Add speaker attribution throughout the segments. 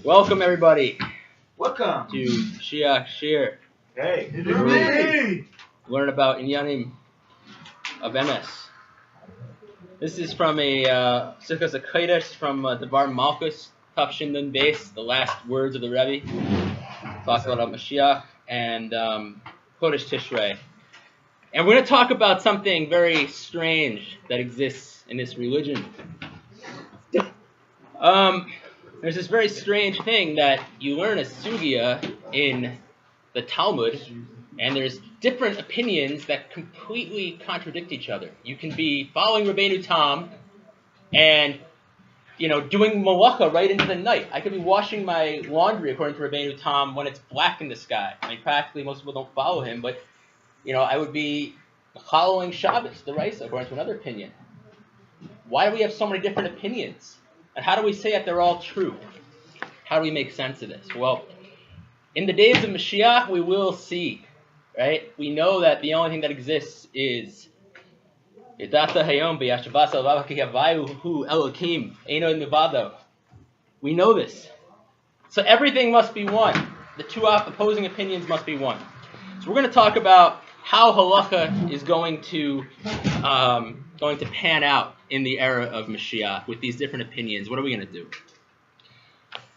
Speaker 1: Welcome everybody
Speaker 2: Welcome
Speaker 1: to Shiach Shir.
Speaker 2: Hey,
Speaker 1: Learn about Inyanim of MS. This is from a Sichos HaKodesh from Devar Malchus, Tafshin Nun Beis, the last words of the Rebbe. Talks about Mashiach and Kodesh Tishrei. And we're going to talk about something very strange that exists in this religion. There's this very strange thing that you learn a sugya in the Talmud, and there's different opinions that completely contradict each other. You can be following Rabbeinu Tam and, doing malacha right into the night. I could be washing my laundry according to Rabbeinu Tam when it's black in the sky. I mean, practically most people don't follow him, but, I would be following Shabbos, the Raisa, according to another opinion. Why do we have so many different opinions? And how do we say that they're all true? How do we make sense of this? Well, in the days of Mashiach, we will see, right? We know that the only thing that exists is we know this. So everything must be one. The two opposing opinions must be one. So we're going to talk about how halacha is going to pan out in the era of Mashiach with these different opinions. What are we going to do?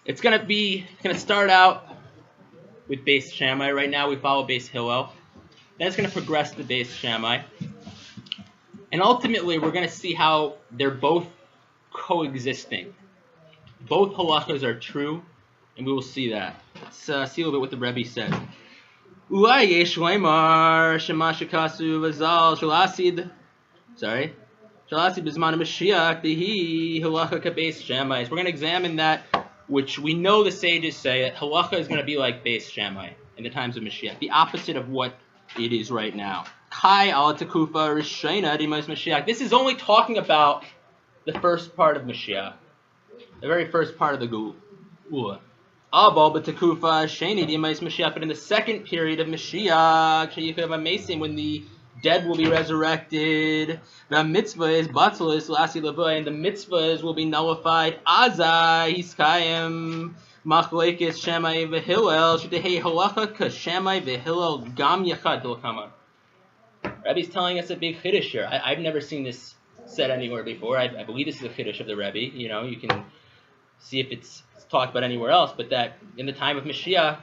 Speaker 1: It's going to start out with Beis Shammai. Right now we follow Beis Hillel. Then it's going to progress to Beis Shammai. And ultimately we're going to see how they're both coexisting. Both halachas are true, and we will see that. Let's see a little bit what the Rebbe said. Ulai yesh leimar shema shekasu v'zal shalasid. Sorry. Shalasid b'zman Mashiach dihi halacha kabeis Shammai. So we're going to examine that, which we know the sages say that halacha is going to be like Beis Shammai in the times of Mashiach, the opposite of what it is right now. Kai al takufa rishayna dimos Mashiach. This is only talking about the first part of Mashiach, the very first part of the Geula. Abal b'takufa sheni dimos Mashiach. But in the second period of Mashiach, sheyikav amesim, when the dead will be resurrected, the mitzvah is batzalis lasi levay, and the mitzvahs will be nullified. Azai hiskayim machlekes Shammai v'Hillel shetehei halacha kashammai v'Hillel gam yachad hilkama. Rebbe's telling us a big chiddush here. I've never seen this said anywhere before. I believe this is a chiddush of the Rebbe. You can see if it's talked about anywhere else, but that in the time of Mashiach,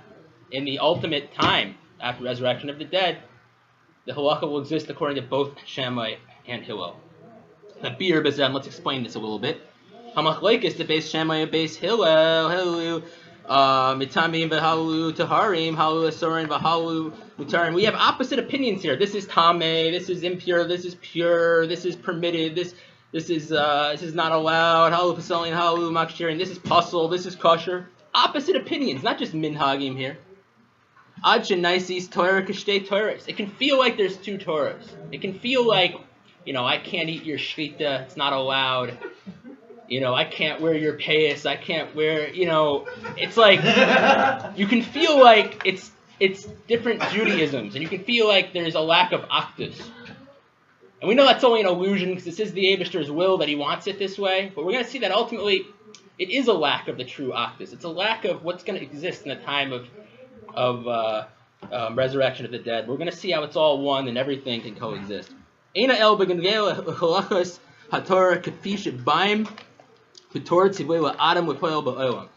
Speaker 1: in the ultimate time after resurrection of the dead, the halacha will exist according to both Shammai and Hillel. Now, beer bezem, let's explain this a little bit. Hamachlekes the Beis Shammai and Beis Hillel, mitamim v'halu taharim, halu asorin v'halu mutarim. We have opposite opinions here. This is tameh, this is impure, this is pure, this is permitted, this is not allowed. Halu pasalin, halu makshirin. This is puzzle, this is kosher. Opposite opinions, not just minhagim here. Ad shenaisis Torah kashtei Torahs. It can feel like there's two Torahs. It can feel like, I can't eat your shchita, it's not allowed. I can't wear your payas, I can't wear, it's like, you can feel like it's different Judaisms, and you can feel like there's a lack of actus. And we know that's only an illusion, because this is the Eibishter's will that he wants it this way, but we're going to see that ultimately it is a lack of the true actus. It's a lack of what's going to exist in the time of resurrection of the dead. We're going to see how it's all one and everything can coexist. Eina el b'gengel halachos haTorah kafi shebaim v'torah tzivui la'adam v'poel ba'olam.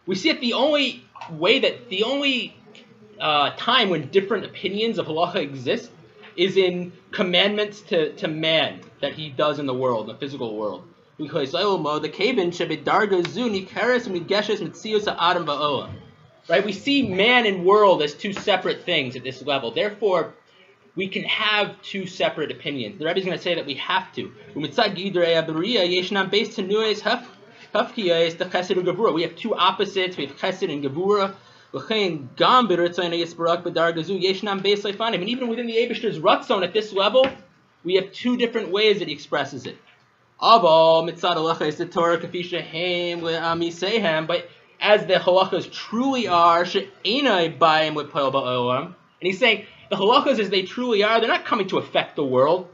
Speaker 1: We see it the only time when different opinions of halacha exist is in commandments to man that he does in the world, in the physical world. Because the kevin shebedarga zu nikeres migeshes mitzius ha'adam ba'olam. Right? We see man and world as two separate things at this level. Therefore, we can have two separate opinions. The Rebbe is going to say that we have to. We have two opposites. We have chesed and gevura. And even within the Eibishter's ratzon at this level, we have two different ways that he expresses it. But as the halachas truly are, and he's saying the halachas as they truly are, they're not coming to affect the world.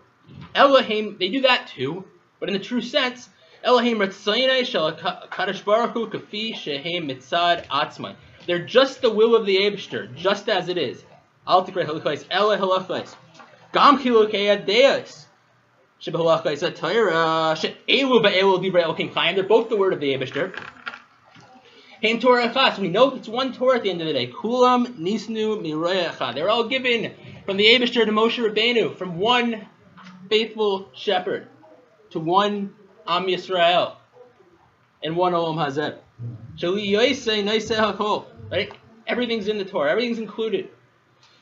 Speaker 1: Elohim, they do that too, but in the true sense, Elohim Ratzayne Shel Kadosh Baruch Hu Kafi Shehem Mitzad Atzmai. They're just the will of the Eibishter, just as it is. Al Tikrei Halachos Ele Halachos. Gam Chilukei Adeos. Sheba Halachos Atayra She'elu Ba'elu Divrei Elohim Chaim. They're both the word of the Eibishter. Hein Torah Echas. We know it's one Torah at the end of the day. Kulam Nisnu Miroya Echad. They're all given from the Eibishter to Moshe Rabbeinu, from one faithful shepherd to one Am Yisrael and one Olam Hazeh. Shali Yosei Noisei Hakol. Right? Everything's in the Torah. Everything's included.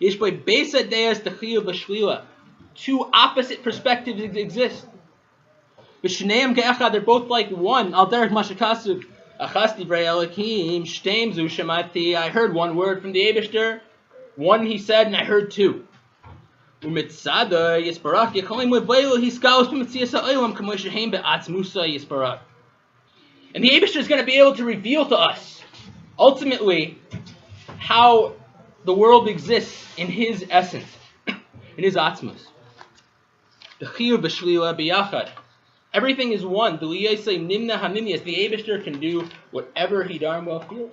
Speaker 1: Yishboi Beisa Deas Techiyu B'Shvila. Two opposite perspectives exist. B'Shneim Ke'echad. They're both like one. Al Derech Mashakasu. Achas Divrei Elokim. Shteim Zu Shemati. I heard one word from the Eibishter. One he said, and I heard two. Umitzada Yisparach Yecholim Leveilu Hiskalos B'Metzias Ha'olam K'mo Shehem Be'atzmusa Yisparach. And the Eibishter is going to be able to reveal to us, ultimately, how the world exists in his essence, in his atzmus. The Chiyuv B'Shlila B'Yachad. Everything is one. The Liyasei Nimna Hamimyas. The Eibishter can do whatever he darn well feels.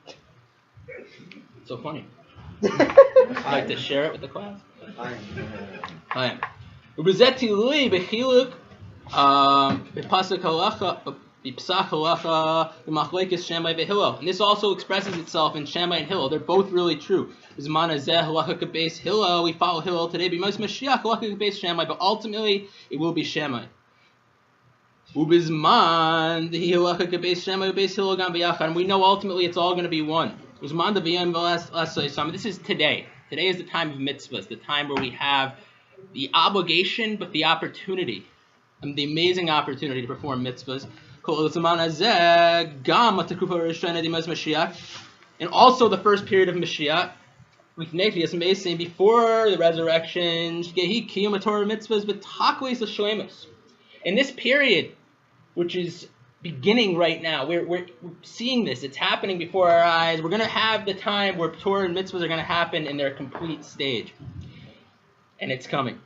Speaker 1: It's so funny. I'd like to share it with the class. I am. Ubezeti Lui B'Chiluk B'Pasuk Halacha B'Psach Halacha B'Machlekes Shammai B'Hillel. And this also expresses itself in Shammai and Hillel. They're both really true. Zman Azeh Halacha K'Beis Hillel. We follow Hillel today. B'Mos Mashiach Halacha K'Beis Shammai. But ultimately, it will be Shammai. Ubizman the Halacha K'Beis Shammai B'Beis Hillel Gam B'Yachad. And we know ultimately it's all going to be one. This is today. Today is the time of mitzvahs, the time where we have the obligation, but the opportunity, and the amazing opportunity to perform mitzvahs. And also the first period of Mashiach, before the resurrection. In this period, which is beginning right now, we're seeing this. It's happening before our eyes. We're going to have the time where Torah and mitzvahs are going to happen in their complete stage. And it's coming.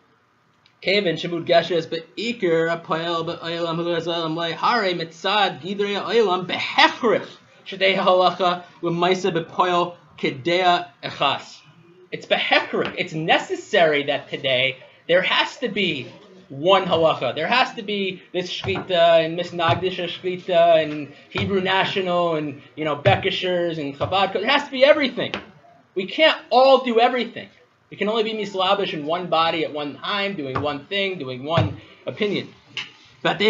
Speaker 1: Kevin Shemud Geshes Be'ikr Apoel Be'olam Hu'azalam Le'hare Mitzad Gidrei Olam Behechrich Shadei Halacha L'Maisa Be'poel Kedea Echas. It's Behechrich. It's necessary that today there has to be one halacha. There has to be this shkita and misnagdisha shkita and Hebrew National and Bekishers and Chabad. There has to be everything. We can't all do everything. We can only be mislabish in one body at one time, doing one thing, doing one opinion. Right?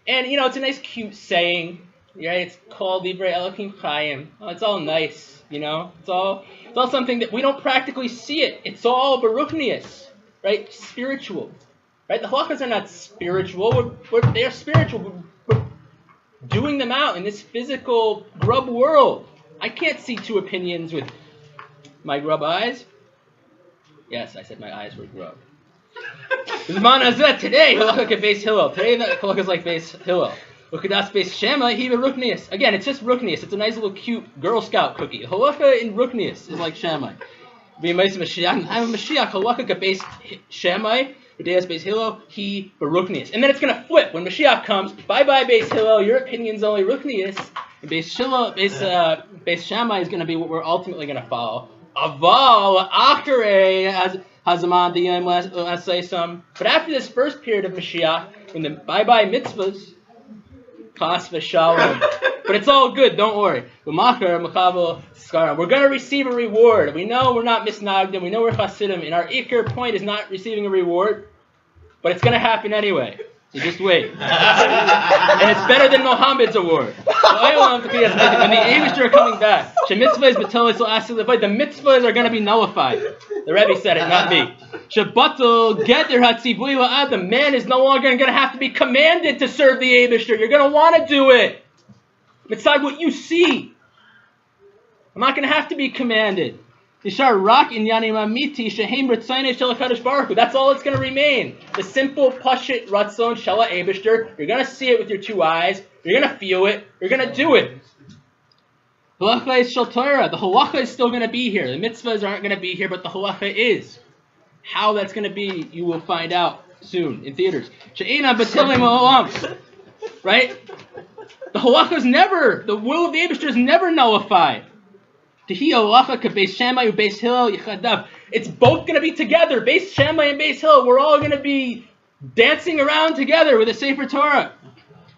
Speaker 1: And it's a nice cute saying. Right? It's called Divrei Elokim Chaim. Oh, it's all nice, It's all something that we don't practically see it. It's all baruchnius, right? Spiritual, right? The halachas are not spiritual. They are spiritual. We're doing them out in this physical grub world. I can't see two opinions with my grub eyes. Yes, I said my eyes were grub. Today, halakha Beis Hillel. Today, the halakha is like Beis Hillel. Ukadas Beis Shammai, he Ruknius. Again, it's just Ruknius. It's a nice little cute Girl Scout cookie. Halakha in Ruknius is like Shammai. I'm a Mashiach, halakha Beis Shammai, Ukadas Beis Hillel, he Ruknius. And then it's going to flip. When Mashiach comes, bye-bye Beis Hillel, your opinion's only Ruknius. And Beis Shammai is going to be what we're ultimately going to follow. Aval, Acharei, as Hazaman, the Yom, let's say some. But after this first period of Mashiach, when the bye-bye mitzvahs, Chas v'shalom. But it's all good, don't worry. We're going to receive a reward. We know we're not misnagdim. We know we're chasidim. And our ikar point is not receiving a reward. But it's going to happen anyway. So just wait. And it's better than Mohammed's award. So when the Eibishter are coming back, the mitzvahs are going to be nullified. The Rebbe said it, not me. The man is no longer going to have to be commanded to serve the Eibishter. You're going to want to do it. Beside what you see. I'm not going to have to be commanded. That's all it's going to remain. The simple Pashit Ratzon Shela Eibishter. You're going to see it with your two eyes. You're going to feel it. You're going to do it. The halacha is still going to be here. The mitzvahs aren't going to be here, but the halacha is. How that's going to be, you will find out soon in theaters. She'ena b'tilim ha'olam. Right? The halacha is never, the will of the Eibishter is never nullified. Tehi halacha k'beis Shammai u'beis Hillel yichadav. It's both going to be together. Beis Shammai and Beis Hillel, we're all going to be dancing around together with a Sefer Torah.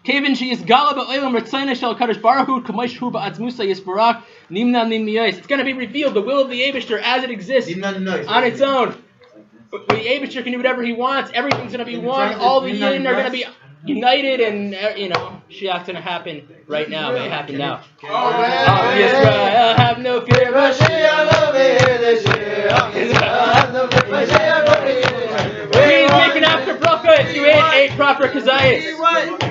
Speaker 1: Kevin she is gala ba'olam ritzayna shel kadosh baruch hu k'mosh hu ba'atzmusa yisbarach nimna nimniyos. It's going to be revealed, the will of the Eibishter as it exists on its own. But the Eibishter can do whatever he wants. Everything's going to be one. All the yin are going to be united, and Shiach's going to happen right now. May it happen now. Yisrael have no fear. Please make an after bracha if you ate 8 proper kazayas.